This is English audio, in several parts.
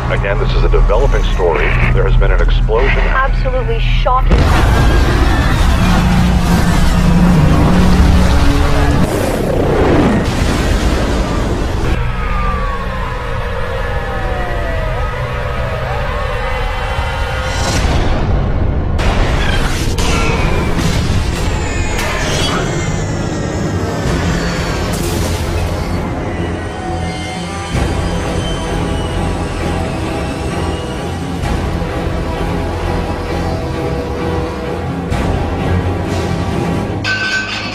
Again, this is a developing story. There has been an explosion. Absolutely shocking.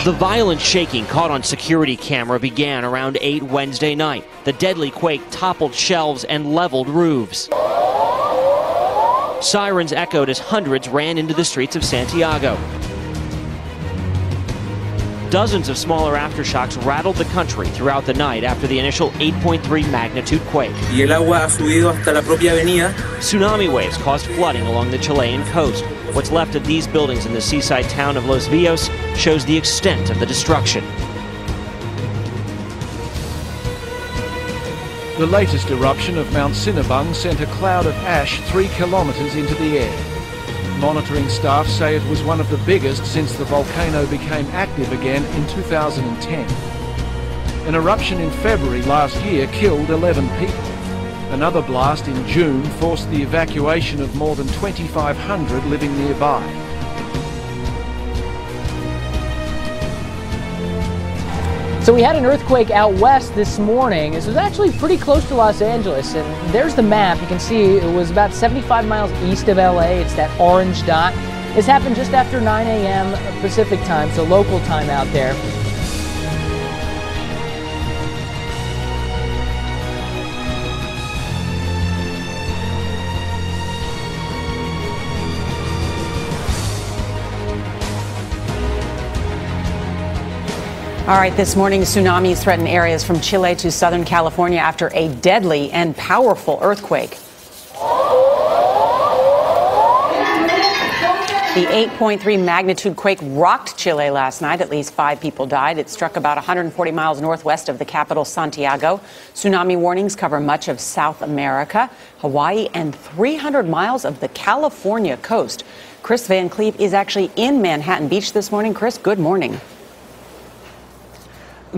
The violent shaking caught on security camera began around 8 Wednesday night. The deadly quake toppled shelves and leveled roofs. Sirens echoed as hundreds ran into the streets of Santiago. Dozens of smaller aftershocks rattled the country throughout the night after the initial 8.3 magnitude quake. Y el agua ha subido hasta la propia avenida. Tsunami waves caused flooding along the Chilean coast. What's left of these buildings in the seaside town of Los Villos shows the extent of the destruction. The latest eruption of Mount Sinabung sent a cloud of ash 3 kilometers into the air. Monitoring staff say it was one of the biggest since the volcano became active again in 2010. An eruption in February last year killed 11 people. Another blast in June forced the evacuation of more than 2,500 living nearby. So we had an earthquake out west this morning. This was actually pretty close to Los Angeles, and there's the map. You can see it was about 75 miles east of LA. It's that orange dot. This happened just after 9 a.m. Pacific time, so local time out there. All right, this morning, tsunamis threaten areas from Chile to Southern California after a deadly and powerful earthquake. The 8.3 magnitude quake rocked Chile last night. At least 5 people died. It struck about 140 miles northwest of the capital, Santiago. Tsunami warnings cover much of South America, Hawaii, and 300 miles of the California coast. Chris Van Cleave is actually in Manhattan Beach this morning. Chris, good morning.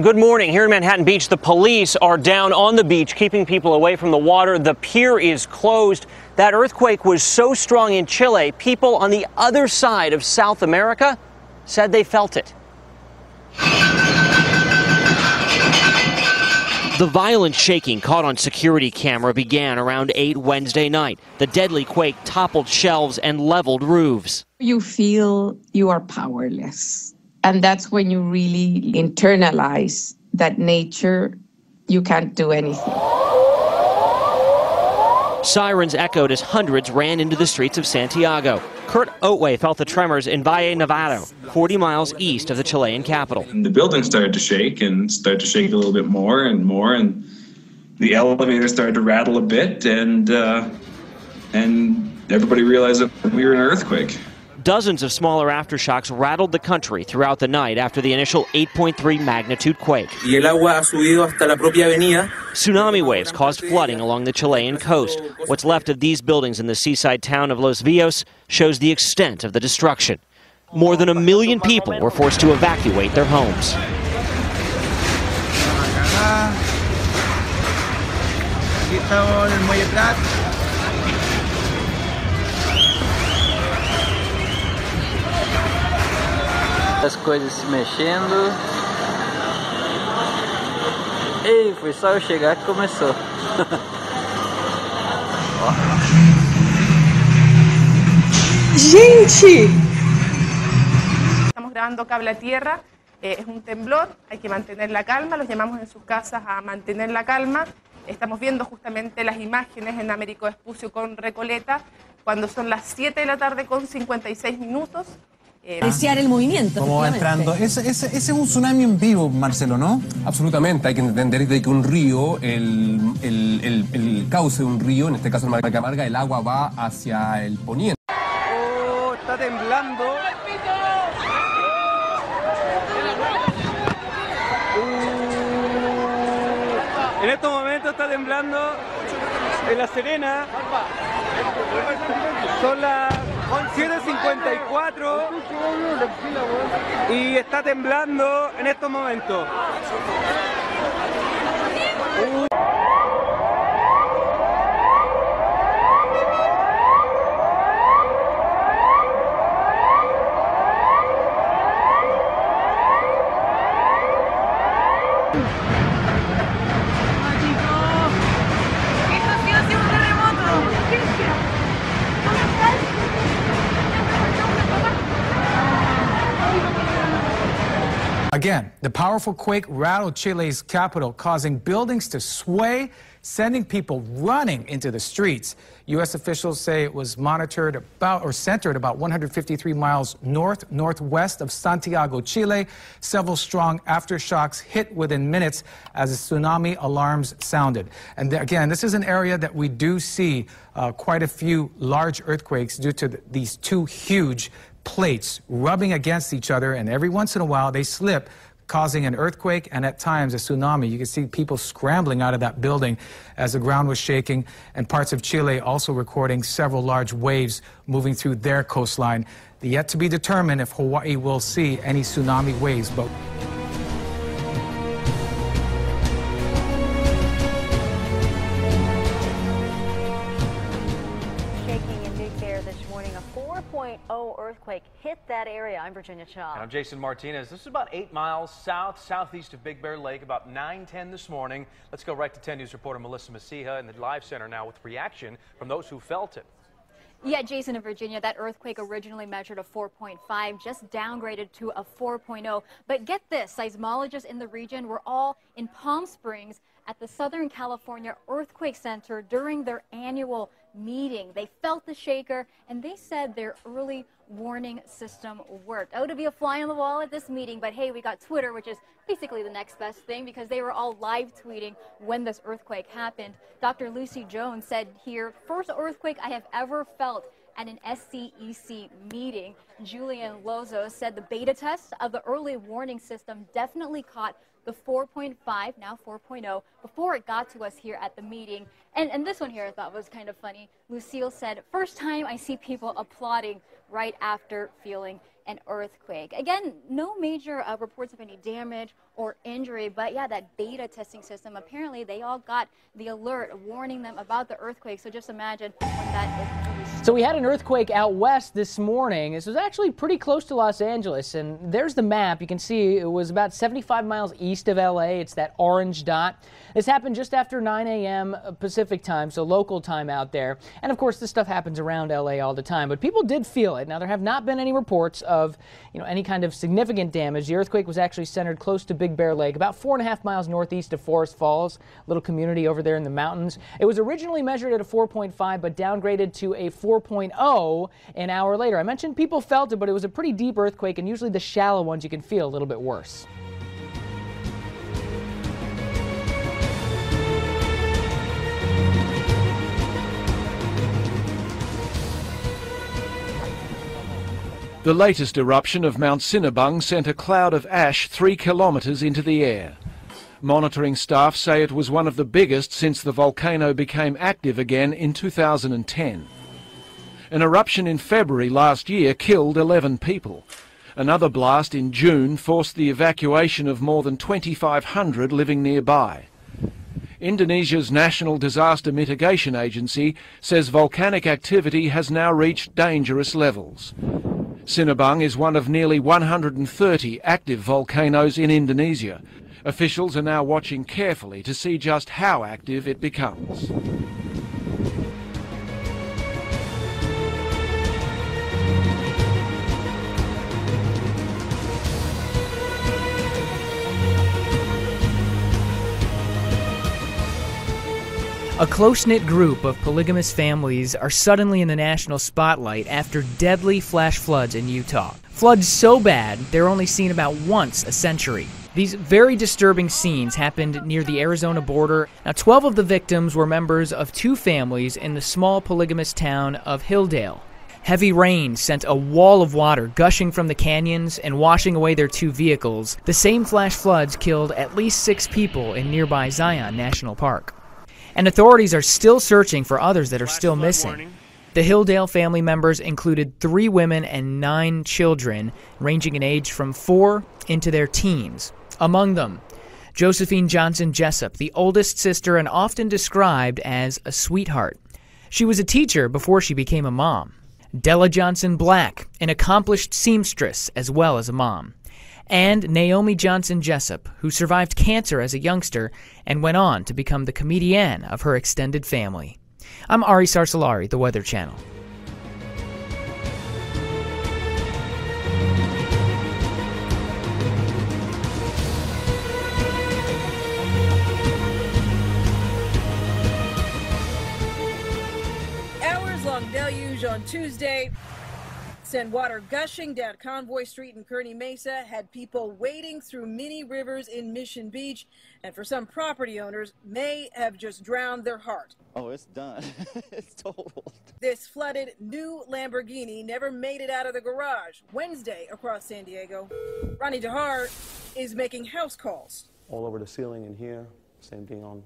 Good morning. Here in Manhattan Beach, the police are down on the beach, keeping people away from the water. The pier is closed. That earthquake was so strong in Chile, people on the other side of South America said they felt it. The violent shaking caught on security camera began around 8 Wednesday night. The deadly quake toppled shelves and leveled roofs. You feel you are powerless. And that's when you really internalize that nature, you can't do anything. Sirens echoed as hundreds ran into the streets of Santiago. Kurt Otway felt the tremors in Valle Nevado, 40 miles east of the Chilean capital. The building started to shake a little bit more, and the elevator started to rattle a bit, and everybody realized that we were in an earthquake. Dozens of smaller aftershocks rattled the country throughout the night after the initial 8.3 magnitude quake. Y el agua ha subido hasta la propia avenida. Tsunami waves caused flooding along the Chilean coast. What's left of these buildings in the seaside town of Los Villos shows the extent of the destruction. More than 1 million people were forced to evacuate their homes. Aquí estamos en el Muelle Prat. As coisas se mexendo. Ei, foi só eu chegar que começou. ¡Gente! Estamos grabando Cable a Tierra. Es un temblor, hay que mantener la calma. Los llamamos en sus casas a mantener la calma. Estamos viendo justamente las imágenes en Américo Vespucio con Recoleta, cuando son las 7 de la tarde con 56 minutos. Apreciar el movimiento. ¿Cómo va entrando? Ese es un tsunami en vivo, Marcelo, ¿no? Absolutamente. Hay que entender de que un río, el cauce de un río, en este caso el Marcamarga, el agua va hacia el poniente. Oh, está temblando. En estos momentos está temblando. En La Serena son las 7:54 y está temblando en estos momentos. Again, the powerful quake rattled Chile's capital, causing buildings to sway, sending people running into the streets. U.S. officials say it was centered about 153 miles northwest of Santiago, Chile. Several strong aftershocks hit within minutes as the tsunami alarms sounded. And again, this is an area that we do see quite a few large earthquakes due to these two huge plates rubbing against each other, and every once in a while they slip, causing an earthquake and at times a tsunami. You can see people scrambling out of that building as the ground was shaking, and parts of Chile also recording several large waves moving through their coastline. Yet to be determined if Hawaii will see any tsunami waves. But this morning, a 4.0 earthquake hit that area. I'm Virginia Cha. And I'm Jason Martinez. This is about 8 miles southeast of Big Bear Lake, about 9:10 this morning. Let's go right to 10 News reporter Melissa Messiha in the live center now with reaction from those who felt it. Yeah, Jason and Virginia, that earthquake originally measured a 4.5, just downgraded to a 4.0. But get this, seismologists in the region were all in Palm Springs at the Southern California Earthquake Center during their annual meeting. They felt the shaker, and they said their early warning system worked. Oh, to be a fly on the wall at this meeting, but hey, we got Twitter, which is basically the next best thing because they were all live tweeting when this earthquake happened. Dr. Lucy Jones said here, first earthquake I have ever felt at an SCEC meeting. Julian Lozo said the beta test of the early warning system definitely caught the 4.5, now 4.0, before it got to us here at the meeting. And this one here I thought was kind of funny. Lucille said, first time I see people applauding right after feeling an earthquake. Again, no major reports of any damage or injury, but yeah, that beta testing system, apparently they all got the alert warning them about the earthquake. So just imagine when that is released. So we had an earthquake out west this morning. This was actually pretty close to Los Angeles, and there's the map. You can see it was about 75 miles east of LA. It's that orange dot. This happened just after 9 a.m. Pacific time, so local time out there. And of course, this stuff happens around LA all the time, but people did feel it. Now, there have not been any reports of, any kind of significant damage. The earthquake was actually centered close to Big Bear Lake, about 4.5 miles northeast of Forest Falls, a little community over there in the mountains. It was originally measured at a 4.5, but downgraded to a 4.0 an hour later. I mentioned people felt it, but it was a pretty deep earthquake, and usually the shallow ones you can feel a little bit worse. The latest eruption of Mount Cinnabung sent a cloud of ash 3 kilometres into the air. Monitoring staff say it was one of the biggest since the volcano became active again in 2010. An eruption in February last year killed 11 people. Another blast in June forced the evacuation of more than 2,500 living nearby. Indonesia's National Disaster Mitigation Agency says volcanic activity has now reached dangerous levels. Cinnabung is one of nearly 130 active volcanoes in Indonesia. Officials are now watching carefully to see just how active it becomes. A close-knit group of polygamous families are suddenly in the national spotlight after deadly flash floods in Utah. Floods so bad, they're only seen about once a century. These very disturbing scenes happened near the Arizona border. Now, 12 of the victims were members of 2 families in the small polygamous town of Hilldale. Heavy rain sent a wall of water gushing from the canyons and washing away their 2 vehicles. The same flash floods killed at least 6 people in nearby Zion National Park. And authorities are still searching for others that are still missing. The Hilldale family members included 3 women and 9 children, ranging in age from 4 into their teens. Among them, Josephine Johnson Jessup, the oldest sister and often described as a sweetheart. She was a teacher before she became a mom. Della Johnson Black, an accomplished seamstress as well as a mom. And Naomi Johnson Jessup, who survived cancer as a youngster and went on to become the comedienne of her extended family. I'm Ari Sarsalari, The Weather Channel. Hours-long deluge on Tuesday sent water gushing down Convoy Street in Kearny Mesa, had people wading through many rivers in Mission Beach, and for some property owners, may have just drowned their heart. Oh, it's done. It's totaled. This flooded new Lamborghini never made it out of the garage Wednesday across San Diego. Ronnie DeHart is making house calls. All over the ceiling in here, same thing on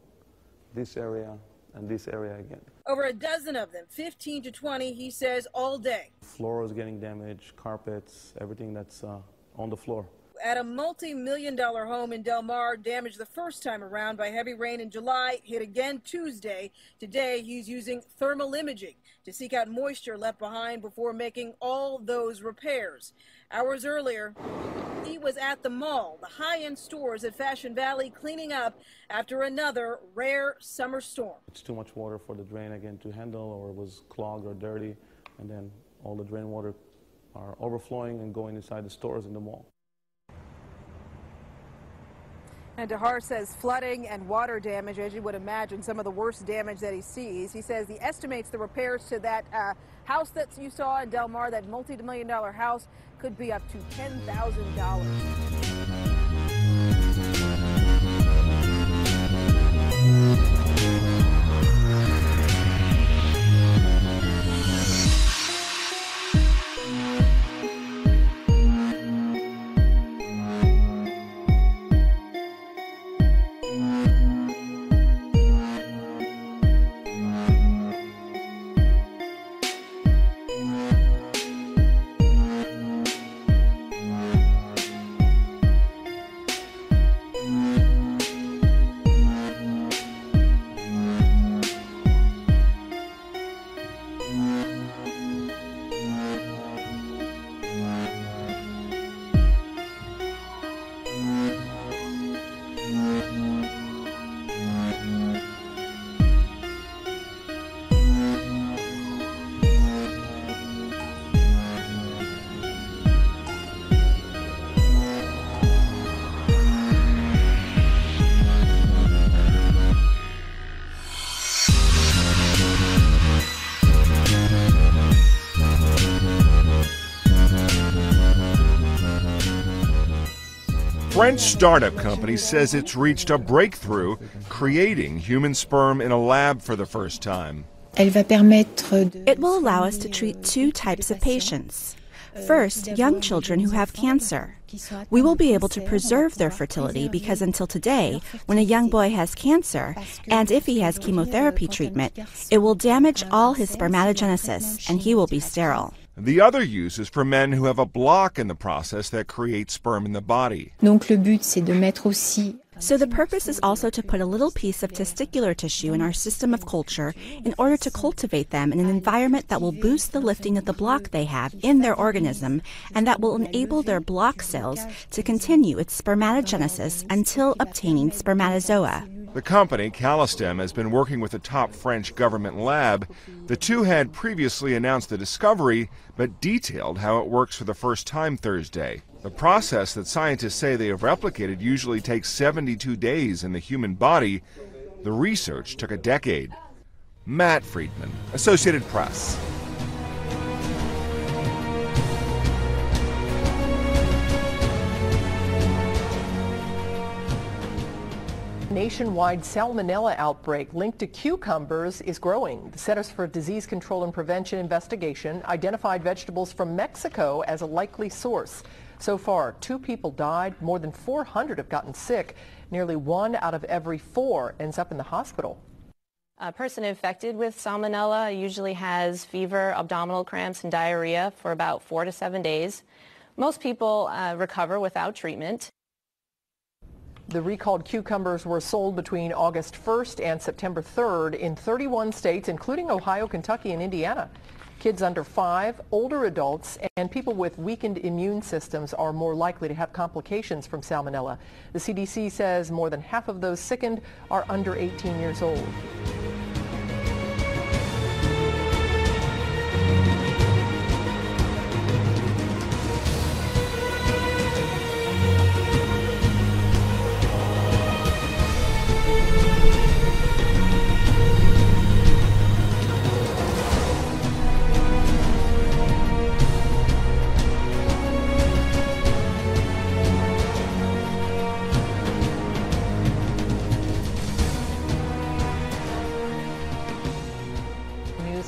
this area and this area again. Over a dozen of them, 15 to 20, he says, all day. Floor is getting damaged, carpets, everything that's on the floor. At a multi-million-dollar home in Del Mar, damaged the first time around by heavy rain in July, hit again Tuesday. Today, he's using thermal imaging to seek out moisture left behind before making all those repairs. Hours earlier, he was at the mall, the high-end stores at Fashion Valley, cleaning up after another rare summer storm. It's too much water for the drain again to handle, or it was clogged or dirty, and then all the drain water are overflowing and going inside the stores in the mall. And DeHart says flooding and water damage, as you would imagine, some of the worst damage that he sees. He says he estimates the repairs to that house that you saw in Del Mar, that multi-million-dollar house, could be up to $10,000. French startup company says it's reached a breakthrough creating human sperm in a lab for the first time. It will allow us to treat 2 types of patients. First, young children who have cancer. We will be able to preserve their fertility because until today, when a young boy has cancer, and if he has chemotherapy treatment, it will damage all his spermatogenesis and he will be sterile. The other use is for men who have a block in the process that creates sperm in the body. So the purpose is also to put a little piece of testicular tissue in our system of culture in order to cultivate them in an environment that will boost the lifting of the block they have in their organism and that will enable their block cells to continue its spermatogenesis until obtaining spermatozoa. The company, Callistem, has been working with a top French government lab. The two had previously announced the discovery, but detailed how it works for the first time Thursday. The process that scientists say they have replicated usually takes 72 days in the human body. The research took a decade. Matt Friedman, Associated Press. Nationwide salmonella outbreak linked to cucumbers is growing. The Centers for Disease Control and Prevention investigation identified vegetables from Mexico as a likely source. So far, 2 people died, more than 400 have gotten sick. Nearly 1 out of every 4 ends up in the hospital. A person infected with salmonella usually has fever, abdominal cramps, and diarrhea for about 4 to 7 days. Most people recover without treatment. The recalled cucumbers were sold between August 1st and September 3rd in 31 states, including Ohio, Kentucky, and Indiana. Kids under 5, older adults, and people with weakened immune systems are more likely to have complications from salmonella. The CDC says more than half of those sickened are under 18 years old.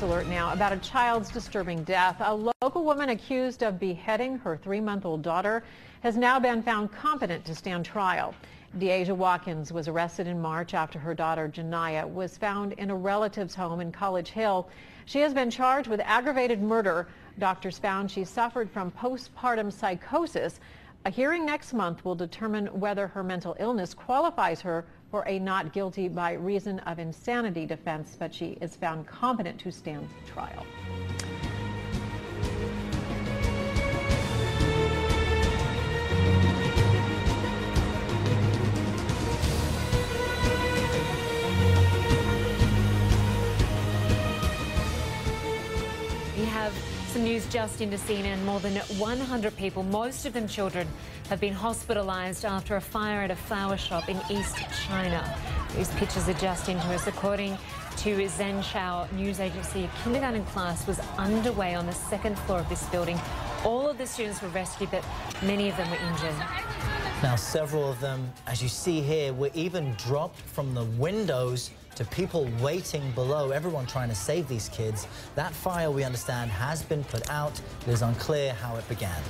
Alert now about a child's disturbing death. A local woman accused of beheading her 3-month-old daughter has now been found competent to stand trial. Deasia Watkins was arrested in March after her daughter Janiyah was found in a relative's home in College Hill. She has been charged with aggravated murder. Doctors found she suffered from postpartum psychosis. A hearing next month will determine whether her mental illness qualifies her for a not guilty by reason of insanity defense, but she is found competent to stand trial. We have some news just into CNN. More than 100 people, most of them children, have been hospitalized after a fire at a flower shop in East China. These pictures are just into us. According to Zhenshao news agency, a kindergarten class was underway on the 2nd floor of this building. All of the students were rescued, but many of them were injured. Now, several of them, as you see here, were even dropped from the windows to people waiting below, everyone trying to save these kids. That fire, we understand, has been put out. It is unclear how it began.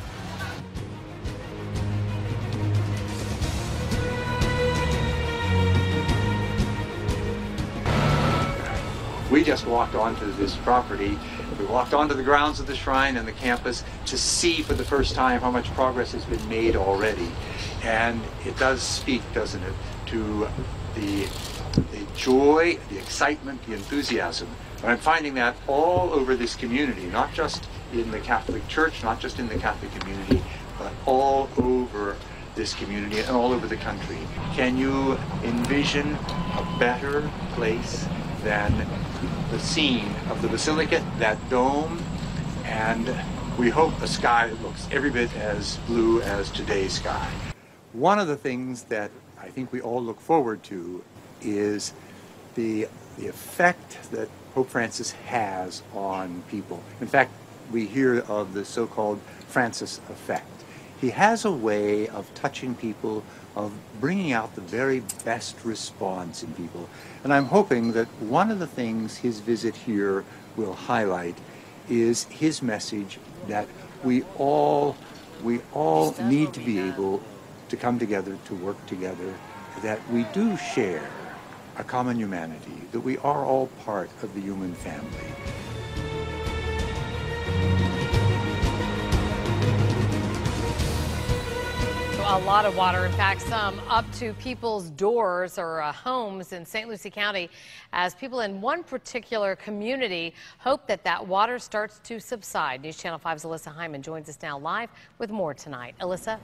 We just walked onto this property. We walked onto the grounds of the shrine and the campus to see for the first time how much progress has been made already. And it does speak, doesn't it, to the joy, the excitement, the enthusiasm. And I'm finding that all over this community, not just in the Catholic Church, not just in the Catholic community, but all over this community and all over the country. Can you envision a better place than the scene of the Basilica, that dome, and we hope a sky that looks every bit as blue as today's sky. One of the things that I think we all look forward to is the effect that Pope Francis has on people. In fact, we hear of the so-called Francis effect. He has a way of touching people, of bringing out the very best response in people. And I'm hoping that one of the things his visit here will highlight is his message that we all need to be able to come together, to work together, that we do share a common humanity, that we are all part of the human family. A lot of water, in fact, some up to people's doors or homes in St. Lucie County, as people in one particular community hope that that water starts to subside. News Channel 5's Alyssa Hyman joins us now live with more tonight. Alyssa?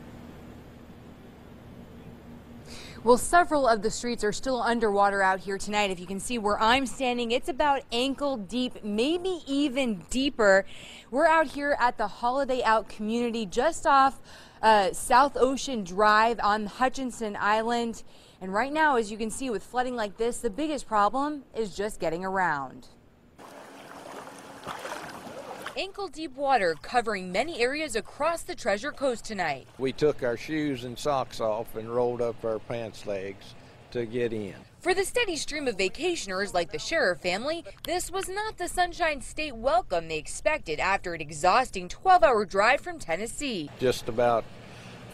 Well, several of the streets are still underwater out here tonight. If you can see where I'm standing, it's about ankle deep, maybe even deeper. We're out here at the Holiday Out community just off South Ocean Drive on Hutchinson Island. And right now, as you can see, with flooding like this, the biggest problem is just getting around. Ankle-deep water covering many areas across the Treasure Coast tonight. We took our shoes and socks off and rolled up our pants legs to get in. For the steady stream of vacationers like the Scherer family, this was not the Sunshine State welcome they expected after an exhausting 12-hour drive from Tennessee. Just about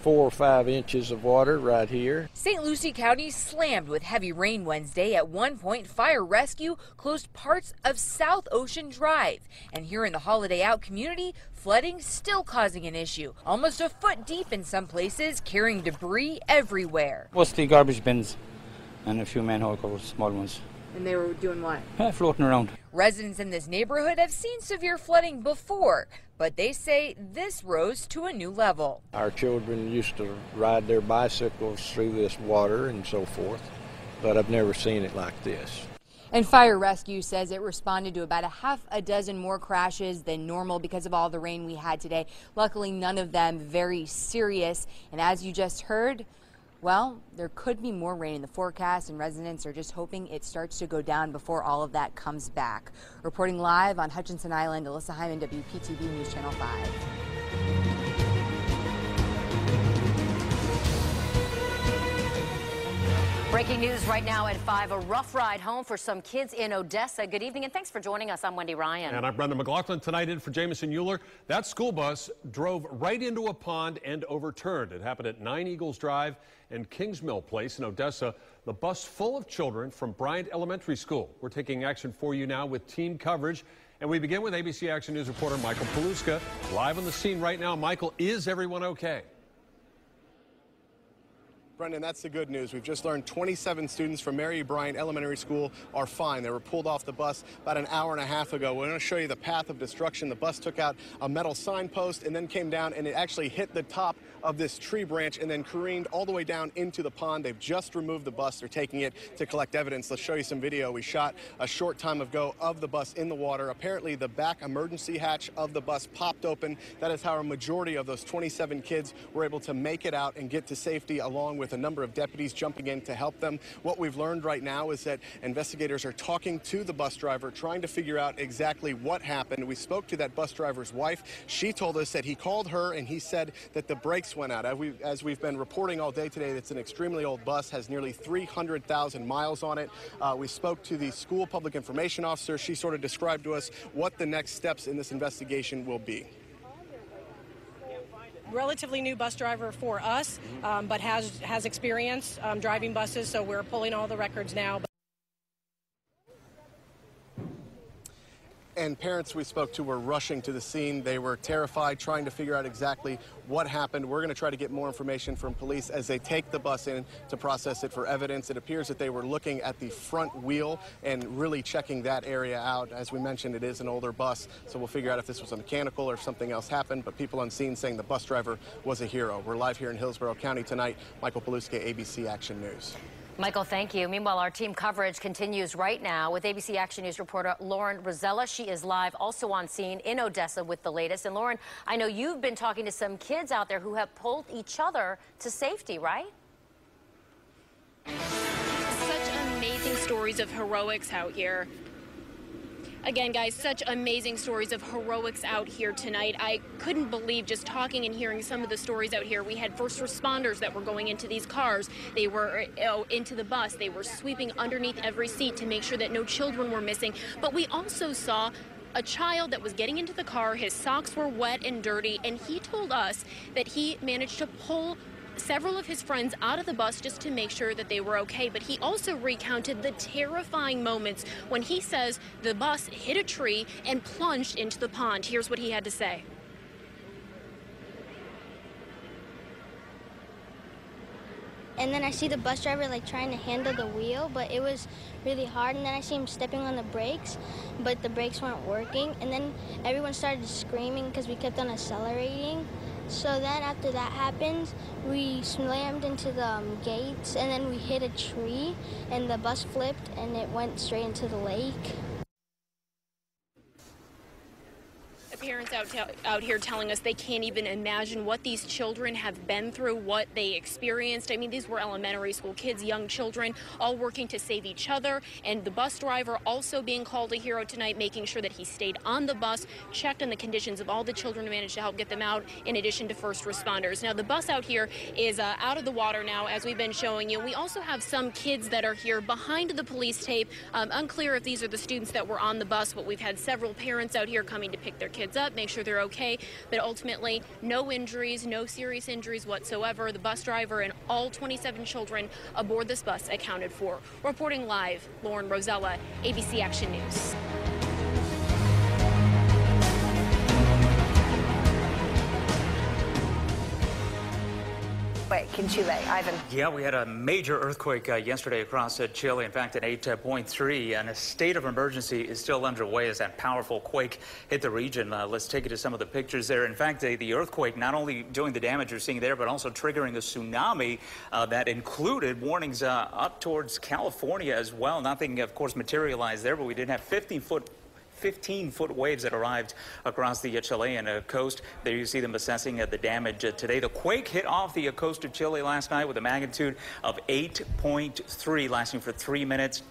4 or 5 inches of water right here. St. Lucie County slammed with heavy rain Wednesday. At one point, fire rescue closed parts of South Ocean Drive. And here in the Holiday Out community, flooding still causing an issue. Almost a foot deep in some places, carrying debris everywhere. Mostly garbage bins and a few manhole covers, small ones. And they were doing what? Floating around. Residents in this neighborhood have seen severe flooding before, but they say this rose to a new level. Our children used to ride their bicycles through this water and so forth, but I've never seen it like this. And fire rescue says it responded to about a half a dozen more crashes than normal because of all the rain we had today. Luckily, none of them very serious. And as you just heard, well, there could be more rain in the forecast, and residents are just hoping it starts to go down before all of that comes back. Reporting live on Hutchinson Island, Alyssa Hyman, WPTV News Channel 5. Breaking news right now at 5, a rough ride home for some kids in Odessa. Good evening and thanks for joining us. I'm Wendy Ryan. And I'm Brendan McLaughlin. Tonight in for Jameson Euler. That school bus drove right into a pond and overturned. It happened at 9 Eagles Drive and Kings Mill Place in Odessa. The bus full of children from Bryant Elementary School. We're taking action for you now with team coverage. And we begin with ABC Action News reporter Michael Paluska live on the scene right now. Michael, is everyone okay? Brendan, that's the good news. We've just learned 27 students from Mary Bryant Elementary School are fine. They were pulled off the bus about an hour and a half ago. We're going to show you the path of destruction. The bus took out a metal signpost and then came down, and it actually hit the top of this tree branch and then careened all the way down into the pond. They've just removed the bus. They're taking it to collect evidence. Let's show you some video we shot a short time ago of the bus in the water. Apparently, the back emergency hatch of the bus popped open. That is how a majority of those 27 kids were able to make it out and get to safety, along with a number of deputies jumping in to help them. What we've learned right now is that investigators are talking to the bus driver, trying to figure out exactly what happened. We spoke to that bus driver's wife. She told us that he called her and he said that the brakes went out. As we've been reporting all day today, it's an extremely old bus, has nearly 300,000 miles on it. We spoke to the school public information officer. She sort of described to us what the next steps in this investigation will be. Relatively new bus driver for us, but has experience driving buses, so we're pulling all the records now. And parents we spoke to were rushing to the scene. They were terrified, trying to figure out exactly what happened. We're going to try to get more information from police as they take the bus in to process it for evidence. It appears that they were looking at the front wheel and really checking that area out. As we mentioned, it is an older bus, so we'll figure out if this was a mechanical or if something else happened. But people on scene saying the bus driver was a hero. We're live here in Hillsborough County tonight. Michael Paluska, ABC Action News. Michael, thank you. Meanwhile, our team coverage continues right now with ABC Action News reporter Lauren Rosella. She is live also on scene in Odessa with the latest. And Lauren, I know you've been talking to some kids out there who have pulled each other to safety, right? Such amazing stories of heroics out here. Again, guys, such amazing stories of heroics out here tonight. I couldn't believe just talking and hearing some of the stories out here. We had first responders that were going into these cars. They were into the bus. They were sweeping underneath every seat to make sure that no children were missing. But we also saw a child that was getting into the car. His socks were wet and dirty, and he told us that he managed to pull several of his friends out of the bus just to make sure that they were okay. But he also recounted the terrifying moments when he says the bus hit a tree and plunged into the pond. Here's what he had to say. And then I see the bus driver like trying to handle the wheel, but it was really hard. And then I see him stepping on the brakes, but the brakes weren't working. And then everyone started screaming because we kept on accelerating. So then after that happened, we slammed into the gates, and then we hit a tree, and the bus flipped, and it went straight into the lake. Parents out here telling us they can't even imagine what these children have been through, what they experienced. I mean, these were elementary school kids, young children, all working to save each other. And the bus driver also being called a hero tonight, making sure that he stayed on the bus, checked on the conditions of all the children, and managed to help get them out, in addition to first responders. Now, the bus out here is out of the water now, as we've been showing you. We also have some kids that are here behind the police tape. Unclear if these are the students that were on the bus, but we've had several parents out here coming to pick their kids heads up, make sure they're okay. But ultimately, no injuries, no serious injuries whatsoever. The bus driver and all 27 children aboard this bus accounted for. Reporting live, Lauren Rosella, ABC Action News. In Chile, Ivan. Yeah, we had a major earthquake yesterday across Chile. In fact, an 8.3, and a state of emergency is still underway as that powerful quake hit the region. Let's take you to some of the pictures there. In fact, the earthquake not only doing the damage you're seeing there, but also triggering a tsunami that included warnings up towards California as well. Nothing, of course, materialized there, but we did have 15-foot waves that arrived across the Chilean coast. There you see them assessing the damage today. The quake hit off the coast of Chile last night with a magnitude of 8.3, lasting for 3 minutes.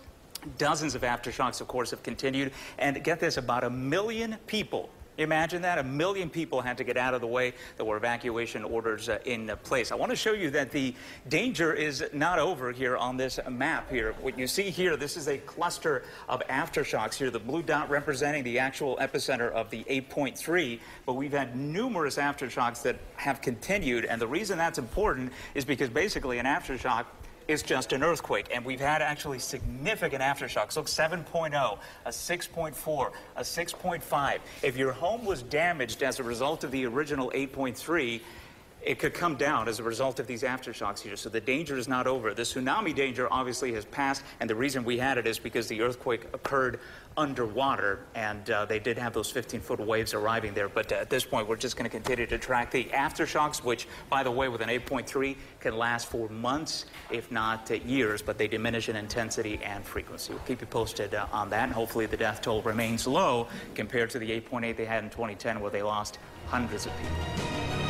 Dozens of aftershocks, of course, have continued. And get this, about 1 million people. Imagine that, 1 million people had to get out of the way. There were evacuation orders in place. I want to show you that the danger is not over here on this map here. What you see here, this is a cluster of aftershocks here, the blue dot representing the actual epicenter of the 8.3, but we've had numerous aftershocks that have continued, and the reason that's important is because basically an aftershock is just an earthquake, and we've had actually significant aftershocks. Look, 7.0, a 6.4, a 6.5. If your home was damaged as a result of the original 8.3, it could come down as a result of these aftershocks here. So the danger is not over. The tsunami danger obviously has passed, and the reason we had it is because the earthquake occurred underwater, and they did have those 15-foot waves arriving there. But at this point, we're just going to continue to track the aftershocks, which, by the way, with an 8.3 can last for months, if not years, but they diminish in intensity and frequency. We'll keep you posted on that, and hopefully the death toll remains low compared to the 8.8 they had in 2010, where they lost hundreds of people.